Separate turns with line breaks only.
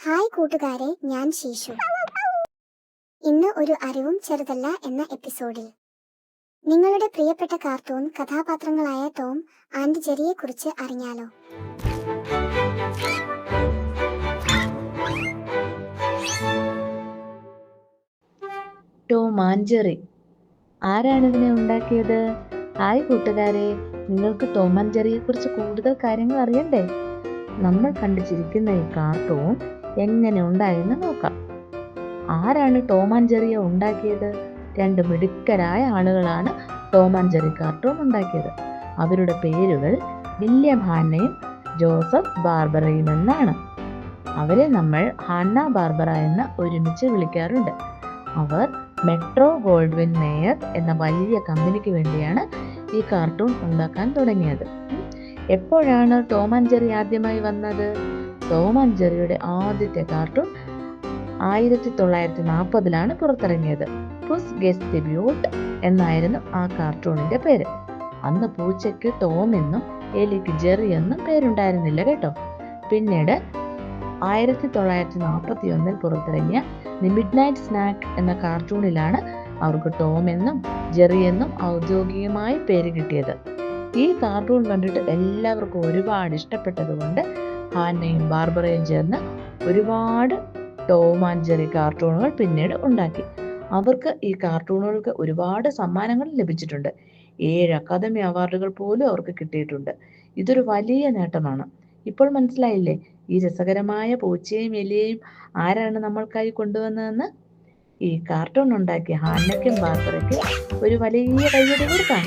Hi കൂട്ടുകാരെ, ഞാൻ ശീശു. ഇന്ന് ഒരു അറിവും ചെറുതല്ല എന്ന എപ്പിസോഡിൽ നിങ്ങളുടെ പ്രിയപ്പെട്ട കാർട്ടൂൺ കഥാപാത്രങ്ങളായ ടോം ആൻഡ് ജെറിയെക്കുറിച്ച് അറിഞ്ഞാലോ?
ടോം ആൻഡ് ജെറി ആരാണ് ഇതിനെ ഉണ്ടാക്കിയത്? ഹായ് കൂട്ടുകാരെ, നിങ്ങൾക്ക് ടോം ആൻഡ് ജെറിയെ കുറിച്ച് കൂടുതൽ കാര്യങ്ങൾ അറിയണ്ടേ? നമ്മൾ കണ്ടുചിരിക്കുന്ന ഈ കാർട്ടൂൺ എങ്ങനെ ഉണ്ടായെന്ന് നോക്കാം. ആരാണ് ടോം ആൻഡ് ജെറിയെ ഉണ്ടാക്കിയത്? രണ്ട് മിടുക്കരായ ആളുകളാണ് ടോം ആൻഡ് ജെറി കാർട്ടൂൺ ഉണ്ടാക്കിയത്. അവരുടെ പേരുകൾ വില്യം ഹാന്നയും ജോസഫ് ബാർബറയും എന്നാണ്. അവരെ നമ്മൾ ഹാന്ന ബാർബറ എന്ന് ഒരുമിച്ച് വിളിക്കാറുണ്ട്. അവർ മെട്രോ ഗോൾഡ്വിൻ മേയർ എന്ന വലിയ കമ്പനിക്ക് വേണ്ടിയാണ് ഈ കാർട്ടൂൺ ഉണ്ടാക്കാൻ തുടങ്ങിയത്. എപ്പോഴാണ് ടോം ആൻഡ് ജെറി ആദ്യമായി വന്നത്? ടോം ആൻഡ് ജെറിയുടെ ആദ്യത്തെ കാർട്ടൂൺ 1940 പുറത്തിറങ്ങിയത്. പുസ് ഗെറ്റ്സ് ദി ബ്യൂട്ട് എന്നായിരുന്നു ആ കാർട്ടൂണിന്റെ പേര്. അന്ന് പൂച്ചയ്ക്ക് ടോം എന്നും എലിക്ക് ജെറി എന്നും പേരുണ്ടായിരുന്നില്ല കേട്ടോ. പിന്നീട് 1941 പുറത്തിറങ്ങിയ ദി മിഡ് നൈറ്റ് സ്നാക്ക് എന്ന കാർട്ടൂണിലാണ് അവർക്ക് ടോം എന്നും ജെറി എന്നും ഔദ്യോഗികമായി പേര് കിട്ടിയത്. ഈ കാർട്ടൂൺ കണ്ടിട്ട് എല്ലാവർക്കും ഒരുപാട് ഇഷ്ടപ്പെട്ടതുകൊണ്ട് ഹാന്നയും ബാർബറയും ചേർന്ന് ഒരുപാട് ടോം ആൻഡ് ജെറി കാർട്ടൂണുകൾ പിന്നീട് ഉണ്ടാക്കി. അവർക്ക് ഈ കാർട്ടൂണുകൾക്ക് ഒരുപാട് സമ്മാനങ്ങൾ ലഭിച്ചിട്ടുണ്ട്. 7 അക്കാദമി അവാർഡുകൾ പോലും അവർക്ക് കിട്ടിയിട്ടുണ്ട്. ഇതൊരു വലിയ നേട്ടമാണ്. ഇപ്പോൾ മനസ്സിലായില്ലേ ഈ രസകരമായ പൂച്ചയും എലിയെയും ആരാണ് നമ്മൾക്കായി കൊണ്ടുവന്നതെന്ന്? ഈ കാർട്ടൂൺ ഉണ്ടാക്കിയ ഹാന്നയ്ക്കും ബാർബറയ്ക്കും ഒരു വലിയ കൈയ്യടി കൊടുക്കാം.